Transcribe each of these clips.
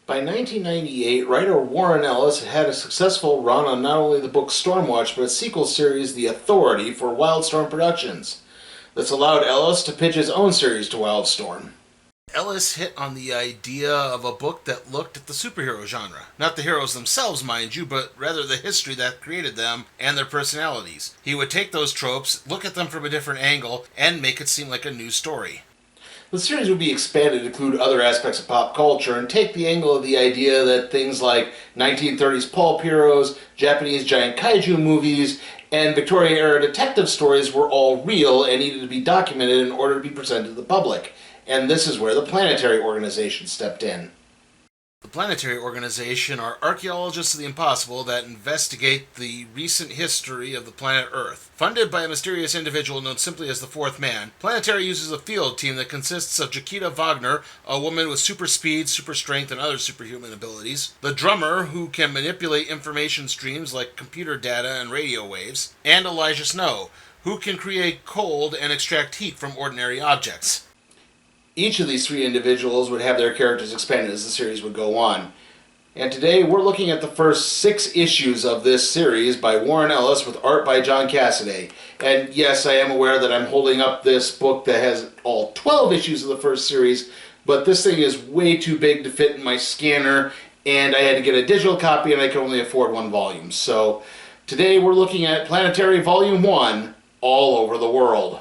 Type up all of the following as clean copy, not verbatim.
By 1998, writer Warren Ellis had had a successful run on not only the book Stormwatch, but its sequel series The Authority for Wildstorm Productions. This allowed Ellis to pitch his own series to Wildstorm. Ellis hit on the idea of a book that looked at the superhero genre. Not the heroes themselves, mind you, but rather the history that created them and their personalities. He would take those tropes, look at them from a different angle, and make it seem like a new story. The series would be expanded to include other aspects of pop culture and take the angle of the idea that things like 1930s pulp heroes, Japanese giant kaiju movies, and Victorian-era detective stories were all real and needed to be documented in order to be presented to the public. And this is where the Planetary organization stepped in. The Planetary organization are archaeologists of the impossible that investigate the recent history of the planet Earth. Funded by a mysterious individual known simply as the Fourth Man, Planetary uses a field team that consists of Jaquita Wagner, a woman with super speed, super strength, and other superhuman abilities, the drummer, who can manipulate information streams like computer data and radio waves, and Elijah Snow, who can create cold and extract heat from ordinary objects. Each of these three individuals would have their characters expanded as the series would go on. And today we're looking at the first 6 issues of this series by Warren Ellis with art by John Cassaday. And yes, I am aware that I'm holding up this book that has all 12 issues of the first series, but this thing is way too big to fit in my scanner, and I had to get a digital copy and I could only afford 1 volume. So today we're looking at Planetary Volume 1, All Over the World.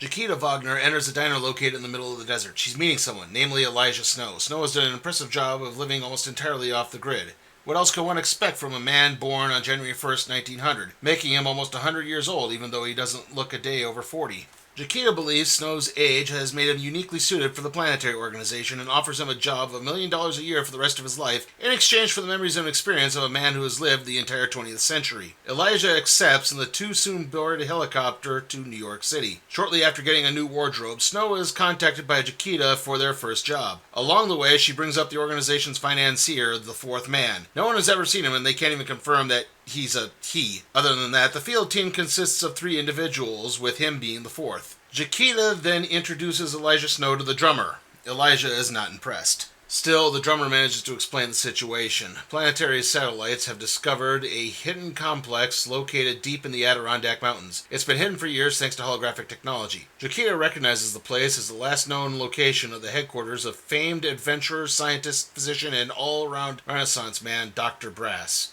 Jaquita Wagner enters a diner located in the middle of the desert. She's meeting someone, namely Elijah Snow. Snow has done an impressive job of living almost entirely off the grid. What else could one expect from a man born on January 1st, 1900, making him almost 100 years old even though he doesn't look a day over 40? Jaquita believes Snow's age has made him uniquely suited for the Planetary organization and offers him a job of $1 million a year for the rest of his life in exchange for the memories and experience of a man who has lived the entire 20th century. Elijah accepts and the two soon board a helicopter to New York City. Shortly after getting a new wardrobe, Snow is contacted by Jaquita for their first job. Along the way, she brings up the organization's financier, the Fourth Man. No one has ever seen him and they can't even confirm that he's a he. Other than that, the field team consists of 3 individuals, with him being the 4th. Jaquita then introduces Elijah Snow to the drummer. Elijah is not impressed. Still, the drummer manages to explain the situation. Planetary satellites have discovered a hidden complex located deep in the Adirondack Mountains. It's been hidden for years thanks to holographic technology. Jaquita recognizes the place as the last known location of the headquarters of famed adventurer, scientist, physician, and all-around Renaissance man Dr. Brass.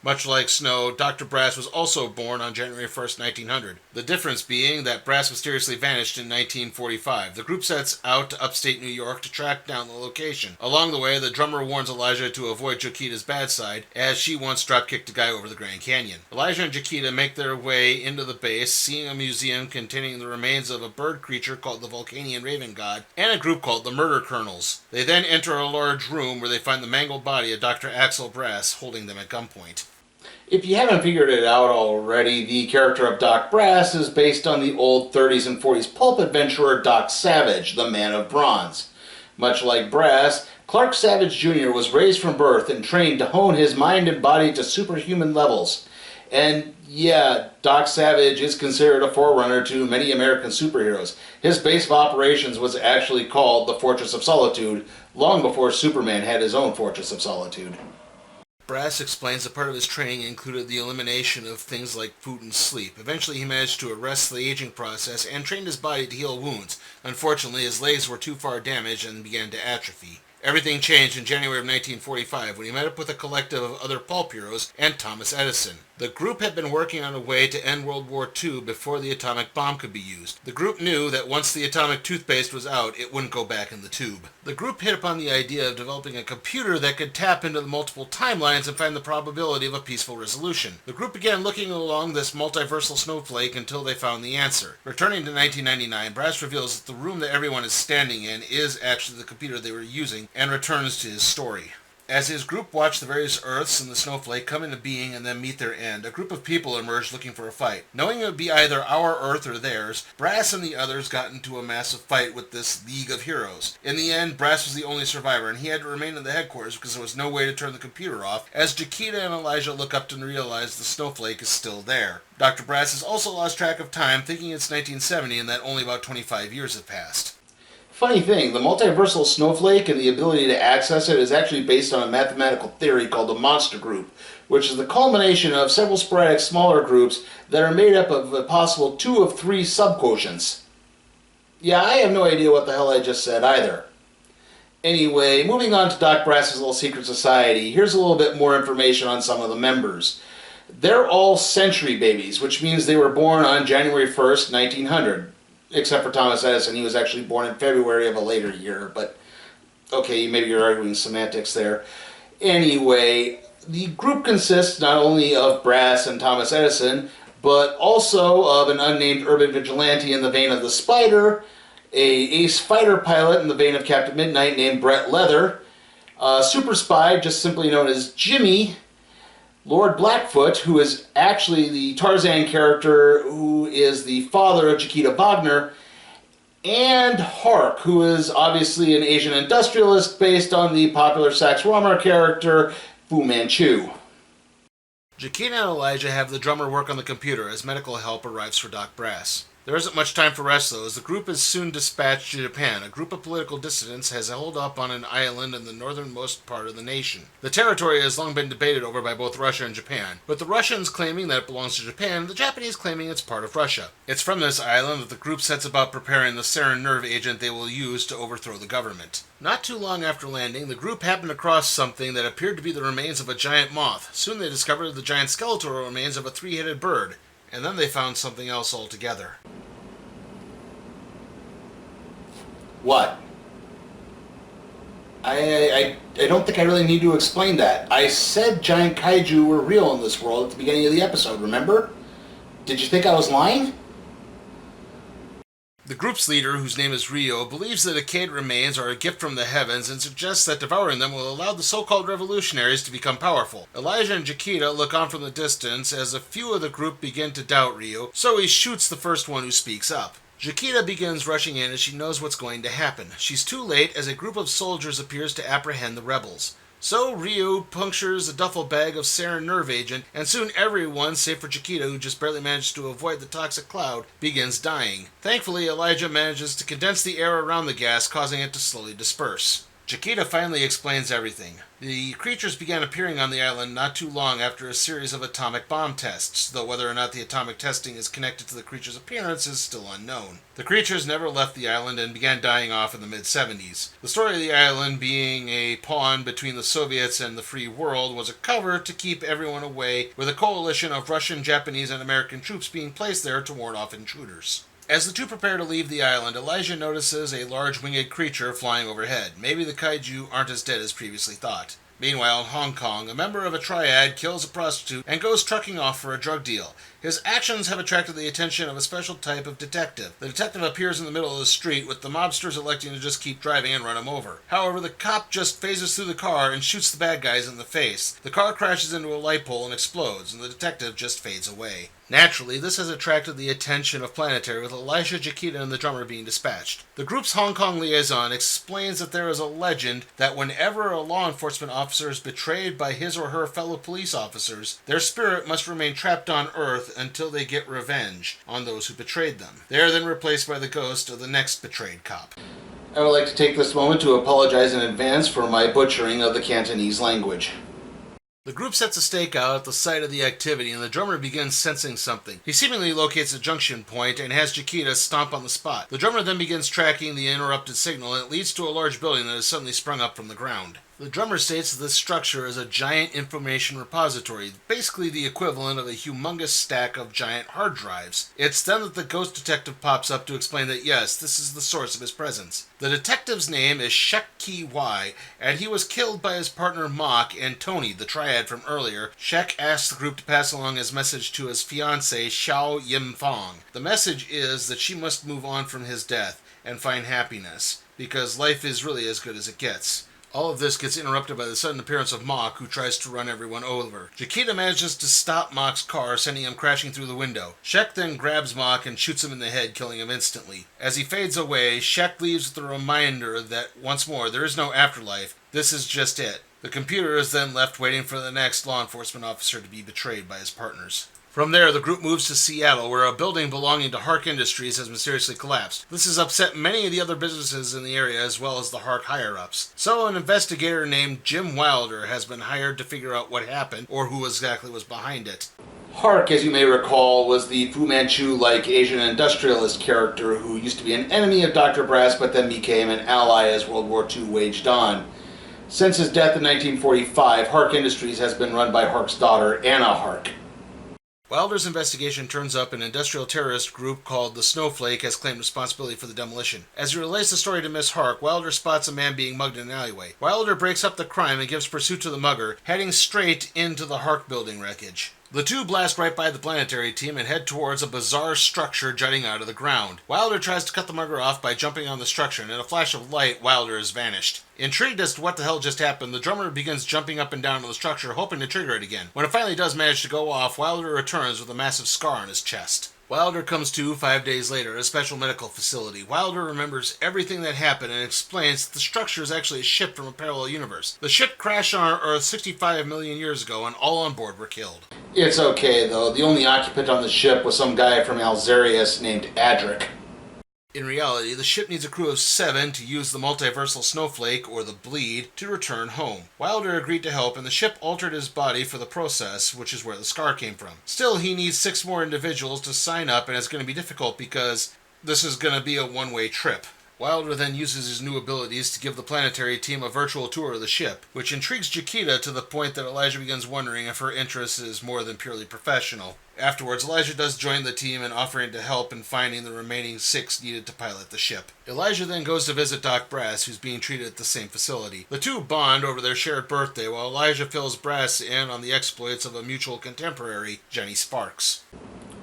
Much like Snow, Dr. Brass was also born on January 1st, 1900. The difference being that Brass mysteriously vanished in 1945. The group sets out to upstate New York to track down the location. Along the way, the drummer warns Elijah to avoid Jaquita's bad side, as she once drop-kicked a guy over the Grand Canyon. Elijah and Jaquita make their way into the base, seeing a museum containing the remains of a bird creature called the Vulcanian Raven God, and a group called the Murder Colonels. They then enter a large room where they find the mangled body of Dr. Axel Brass holding them at gunpoint. If you haven't figured it out already, the character of Doc Brass is based on the old 30s and 40s pulp adventurer Doc Savage, the Man of Bronze. Much like Brass, Clark Savage Jr. was raised from birth and trained to hone his mind and body to superhuman levels. And yeah, Doc Savage is considered a forerunner to many American superheroes. His base of operations was actually called the Fortress of Solitude, long before Superman had his own Fortress of Solitude. Brass explains that part of his training included the elimination of things like food and sleep. Eventually he managed to arrest the aging process and trained his body to heal wounds. Unfortunately, his legs were too far damaged and began to atrophy. Everything changed in January of 1945 when he met up with a collective of other pulp heroes and Thomas Edison. The group had been working on a way to end World War II before the atomic bomb could be used. The group knew that once the atomic toothpaste was out, it wouldn't go back in the tube. The group hit upon the idea of developing a computer that could tap into the multiple timelines and find the probability of a peaceful resolution. The group began looking along this multiversal snowflake until they found the answer. Returning to 1999, Brass reveals that the room that everyone is standing in is actually the computer they were using, and returns to his story. As his group watched the various Earths and the snowflake come into being and then meet their end, a group of people emerged looking for a fight. Knowing it would be either our Earth or theirs, Brass and the others got into a massive fight with this League of Heroes. In the end, Brass was the only survivor, and he had to remain in the headquarters because there was no way to turn the computer off, as Jaquita and Elijah look up and realize the snowflake is still there. Dr. Brass has also lost track of time, thinking it's 1970 and that only about 25 years have passed. Funny thing, the multiversal snowflake and the ability to access it is actually based on a mathematical theory called the monster group, which is the culmination of several sporadic smaller groups that are made up of a possible 2 of 3 subquotients. Yeah, I have no idea what the hell I just said either. Anyway, moving on to Doc Brass's little secret society, here's a little bit more information on some of the members. They're all century babies, which means they were born on January 1st, 1900. Except for Thomas Edison, he was actually born in February of a later year, but okay, maybe you're arguing semantics there. Anyway, the group consists not only of Brass and Thomas Edison, but also of an unnamed urban vigilante in the vein of the Spider, a ace fighter pilot in the vein of Captain Midnight named Brett Leather, a super spy just simply known as Jimmy, Lord Blackfoot, who is actually the Tarzan character who is the father of Chiquita Wagner, and Hark, who is obviously an Asian industrialist based on the popular Sax Rohmer character Fu Manchu. Chiquita and Elijah have the drummer work on the computer as medical help arrives for Doc Brass. There isn't much time for rest, though, as the group is soon dispatched to Japan. A group of political dissidents has held up on an island in the northernmost part of the nation. The territory has long been debated over by both Russia and Japan, with the Russians claiming that it belongs to Japan and the Japanese claiming it's part of Russia. It's from this island that the group sets about preparing the sarin nerve agent they will use to overthrow the government. Not too long after landing, the group happened across something that appeared to be the remains of a giant moth. Soon they discovered the giant skeletal remains of a 3-headed bird, and then they found something else altogether. What? I don't think I really need to explain that. I said giant kaiju were real in this world at the beginning of the episode, remember? Did you think I was lying? The group's leader, whose name is Rio, believes the decayed remains are a gift from the heavens and suggests that devouring them will allow the so-called revolutionaries to become powerful. Elijah and Chiquita look on from the distance as a few of the group begin to doubt Rio, so he shoots the first one who speaks up. Chiquita begins rushing in as she knows what's going to happen. She's too late as a group of soldiers appears to apprehend the rebels. So Ryu punctures a duffel bag of sarin nerve agent, and soon everyone, save for Chiquita, who just barely managed to avoid the toxic cloud, begins dying. Thankfully, Elijah manages to condense the air around the gas, causing it to slowly disperse. Chiquita finally explains everything. The creatures began appearing on the island not too long after a series of atomic bomb tests, though whether or not the atomic testing is connected to the creatures' appearance is still unknown. The creatures never left the island and began dying off in the mid-70s. The story of the island being a pawn between the Soviets and the free world was a cover to keep everyone away, with a coalition of Russian, Japanese, and American troops being placed there to ward off intruders. As the two prepare to leave the island, Elijah notices a large winged creature flying overhead. Maybe the kaiju aren't as dead as previously thought. Meanwhile, in Hong Kong, a member of a triad kills a prostitute and goes trucking off for a drug deal. His actions have attracted the attention of a special type of detective. The detective appears in the middle of the street, with the mobsters electing to just keep driving and run him over. However, the cop just phases through the car and shoots the bad guys in the face. The car crashes into a light pole and explodes, and the detective just fades away. Naturally, this has attracted the attention of Planetary, with Elijah, Chiquita, and the drummer being dispatched. The group's Hong Kong liaison explains that there is a legend that whenever a law enforcement officer is betrayed by his or her fellow police officers, their spirit must remain trapped on Earth until they get revenge on those who betrayed them. They are then replaced by the ghost of the next betrayed cop. I would like to take this moment to apologize in advance for my butchering of the Cantonese language. The group sets a stake out at the site of the activity, and the drummer begins sensing something. He seemingly locates a junction point and has Chiquita stomp on the spot. The drummer then begins tracking the interrupted signal, and it leads to a large building that has suddenly sprung up from the ground. The drummer states that this structure is a giant information repository, basically the equivalent of a humongous stack of giant hard drives. It's then that the ghost detective pops up to explain that yes, this is the source of his presence. The detective's name is Shek Ki Wai, and he was killed by his partner Mock and Tony, the triad from earlier. Shek asks the group to pass along his message to his fiancée, Xiao Yimfang. The message is that she must move on from his death and find happiness, because life is really as good as it gets. All of this gets interrupted by the sudden appearance of Mock, who tries to run everyone over. Chiquita manages to stop Mock's car, sending him crashing through the window. Shek then grabs Mock and shoots him in the head, killing him instantly. As he fades away, Shek leaves with a reminder that, once more, there is no afterlife. This is just it. The computer is then left waiting for the next law enforcement officer to be betrayed by his partners. From there, the group moves to Seattle, where a building belonging to Hark Industries has mysteriously collapsed. This has upset many of the other businesses in the area, as well as the Hark higher-ups. So an investigator named Jim Wilder has been hired to figure out what happened, or who exactly was behind it. Hark, as you may recall, was the Fu Manchu-like Asian industrialist character who used to be an enemy of Dr. Brass, but then became an ally as World War II waged on. Since his death in 1945, Hark Industries has been run by Hark's daughter, Anna Hark. Wilder's investigation turns up an industrial terrorist group called the Snowflake has claimed responsibility for the demolition. As he relays the story to Miss Hark, Wilder spots a man being mugged in an alleyway. Wilder breaks up the crime and gives pursuit to the mugger, heading straight into the Hark building wreckage. The two blast right by the Planetary team and head towards a bizarre structure jutting out of the ground. Wilder tries to cut the mugger off by jumping on the structure, and in a flash of light, Wilder has vanished. Intrigued as to what the hell just happened, the drummer begins jumping up and down on the structure, hoping to trigger it again. When it finally does manage to go off, Wilder returns with a massive scar on his chest. Wilder comes to 5 days later at a special medical facility. Wilder remembers everything that happened and explains that the structure is actually a ship from a parallel universe. The ship crashed on our Earth 65 million years ago, and all on board were killed. It's okay, though. The only occupant on the ship was some guy from Alzarius named Adric. In reality, the ship needs a crew of 7 to use the multiversal snowflake, or the bleed, to return home. Wilder agreed to help, and the ship altered his body for the process, which is where the scar came from. Still, he needs 6 more individuals to sign up, and it's going to be difficult because this is going to be a one-way trip. Wilder then uses his new abilities to give the Planetary team a virtual tour of the ship, which intrigues Chiquita to the point that Elijah begins wondering if her interest is more than purely professional. Afterwards, Elijah does join the team in offering to help in finding the remaining 6 needed to pilot the ship. Elijah then goes to visit Doc Brass, who's being treated at the same facility. The two bond over their shared birthday, while Elijah fills Brass in on the exploits of a mutual contemporary, Jenny Sparks.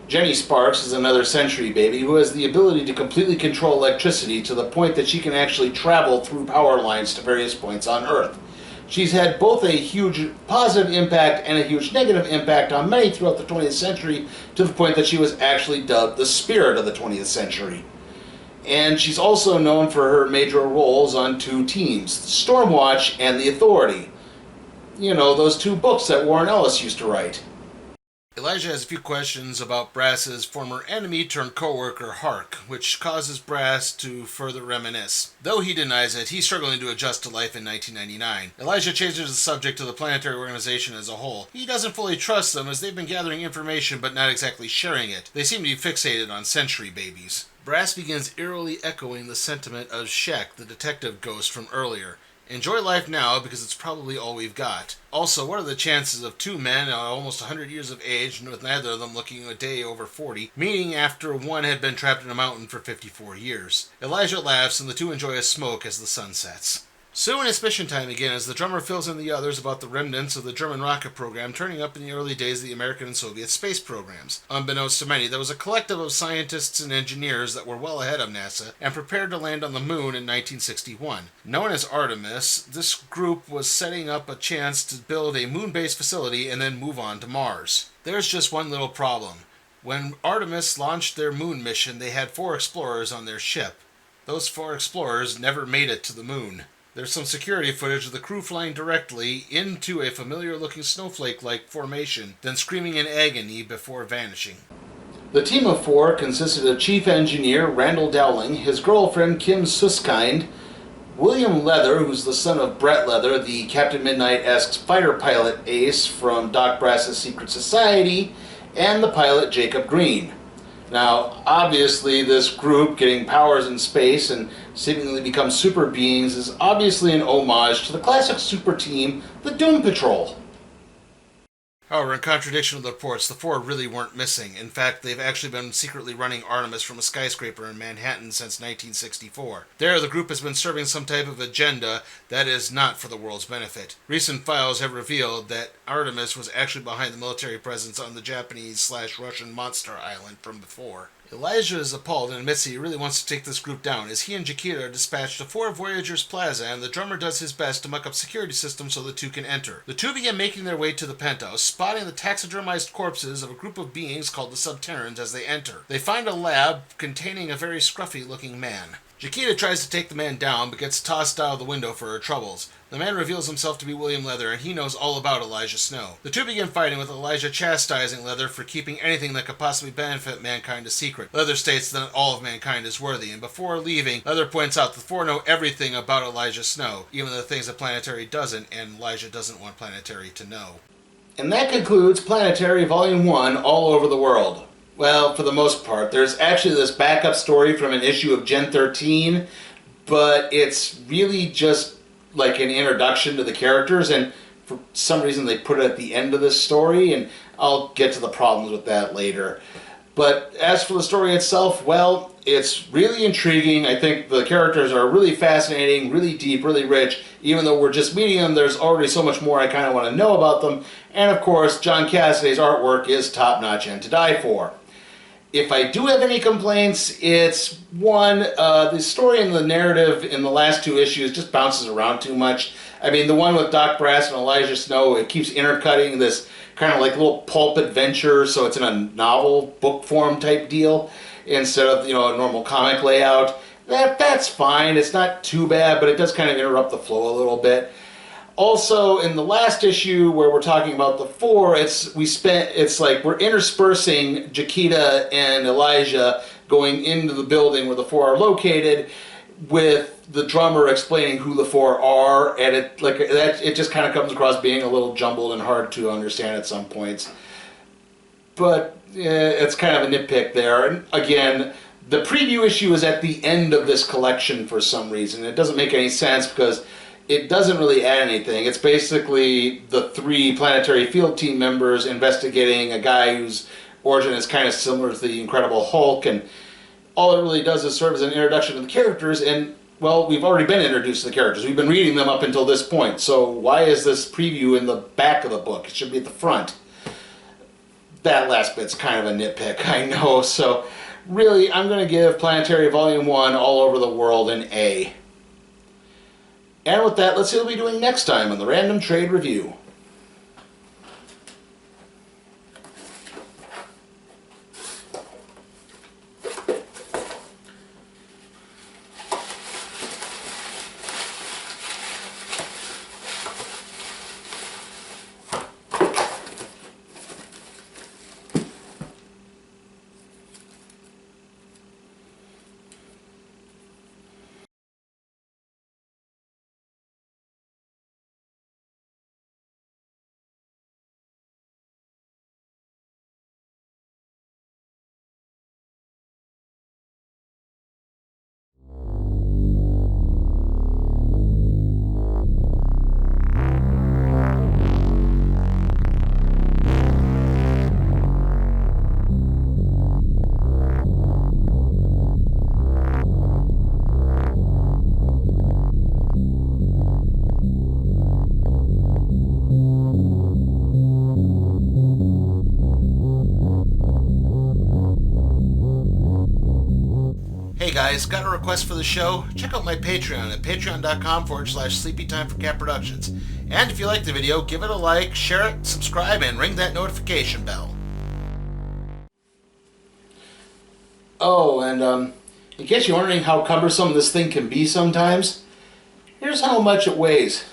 Jenny Sparks is another Century baby who has the ability to completely control electricity to the point that she can actually travel through power lines to various points on Earth. She's had both a huge positive impact and a huge negative impact on many throughout the 20th century, to the point that she was actually dubbed the spirit of the 20th century. And she's also known for her major roles on 2 teams, Stormwatch and The Authority. You know, those 2 books that Warren Ellis used to write. Elijah has a few questions about Brass's former enemy turned co-worker Hark, which causes Brass to further reminisce. Though he denies it, he's struggling to adjust to life in 1999. Elijah changes the subject to the Planetary organization as a whole. He doesn't fully trust them as they've been gathering information but not exactly sharing it. They seem to be fixated on Century babies. Brass begins eerily echoing the sentiment of Shek, the detective ghost from earlier. Enjoy life now because it's probably all we've got. Also, what are the chances of 2 men almost 100 years of age, with neither of them looking a day over 40, meeting after one had been trapped in a mountain for 54 years? Elijah laughs and the two enjoy a smoke as the sun sets. Soon it's mission time again as the drummer fills in the others about the remnants of the German rocket program turning up in the early days of the American and Soviet space programs. Unbeknownst to many, there was a collective of scientists and engineers that were well ahead of NASA and prepared to land on the moon in 1961. Known as Artemis, this group was setting up a chance to build a moon-based facility and then move on to Mars. There's just one little problem. When Artemis launched their moon mission, they had 4 explorers on their ship. Those 4 explorers never made it to the moon. There's some security footage of the crew flying directly into a familiar-looking snowflake-like formation, then screaming in agony before vanishing. The team of 4 consisted of Chief Engineer Randall Dowling, his girlfriend Kim Suskind, William Leather, who's the son of Brett Leather, the Captain Midnight-esque fighter pilot ace from Doc Brass's Secret Society, and the pilot Jacob Green. Now, obviously, this group getting powers in space and seemingly become super beings is obviously an homage to the classic super team, the Doom Patrol. However, in contradiction with the reports, the 4 really weren't missing. In fact, they've actually been secretly running Artemis from a skyscraper in Manhattan since 1964. There, the group has been serving some type of agenda that is not for the world's benefit. Recent files have revealed that Artemis was actually behind the military presence on the Japanese/Russian monster island from before. Elijah is appalled and admits he really wants to take this group down, as he and Jaquita are dispatched to 4 Voyagers Plaza, and the drummer does his best to muck up security systems so the two can enter. The two begin making their way to the penthouse, spotting the taxidermized corpses of a group of beings called the Subterrans as they enter. They find a lab containing a very scruffy-looking man. Jaquita tries to take the man down, but gets tossed out of the window for her troubles. The man reveals himself to be William Leather, and he knows all about Elijah Snow. The two begin fighting, with Elijah chastising Leather for keeping anything that could possibly benefit mankind a secret. Leather states that all of mankind is worthy, and before leaving, Leather points out that the four know everything about Elijah Snow, even the things that Planetary doesn't, and Elijah doesn't want Planetary to know. And that concludes Planetary Volume 1, All Over the World. Well, for the most part. There's actually this backup story from an issue of Gen 13, but it's really just like an introduction to the characters, and for some reason they put it at the end of this story, and I'll get to the problems with that later. But as for the story itself, well, it's really intriguing. I think the characters are really fascinating, really deep, really rich. Even though we're just meeting them, there's already so much more I kind of want to know about them. And of course, John Cassidy's artwork is top-notch and to die for. If I do have any complaints, it's one, the story and the narrative in the last 2 issues just bounces around too much. I mean, the one with Doc Brass and Elijah Snow, it keeps intercutting this kind of like little pulp adventure, so it's in a novel book form type deal instead of, you know, a normal comic layout. That's fine. It's not too bad, but it does kind of interrupt the flow a little bit. Also, in the last issue where we're talking about the 4, it's like we're interspersing Jaquita and Elijah going into the building where the 4 are located, with the drummer explaining who the 4 are, and it just kind of comes across being a little jumbled and hard to understand at some points. But it's kind of a nitpick there. And again, the preview issue is at the end of this collection for some reason. It doesn't make any sense because it doesn't really add anything. It's basically the 3 Planetary field team members investigating a guy whose origin is kind of similar to the Incredible Hulk, and all it really does is serve as an introduction to the characters, and, well, we've already been introduced to the characters. We've been reading them up until this point, so why is this preview in the back of the book? It should be at the front. That last bit's kind of a nitpick, I know, so really, I'm going to give Planetary Volume 1, All Over the World, an A. And with that, let's see what we'll be doing next time on the Random Trade Review. Hey guys, got a request for the show? Check out my Patreon at patreon.com/sleepytimeforcat productions. And if you like the video, give it a like, share it, subscribe, and ring that notification bell. Oh, and in case you're wondering how cumbersome this thing can be sometimes, here's how much it weighs.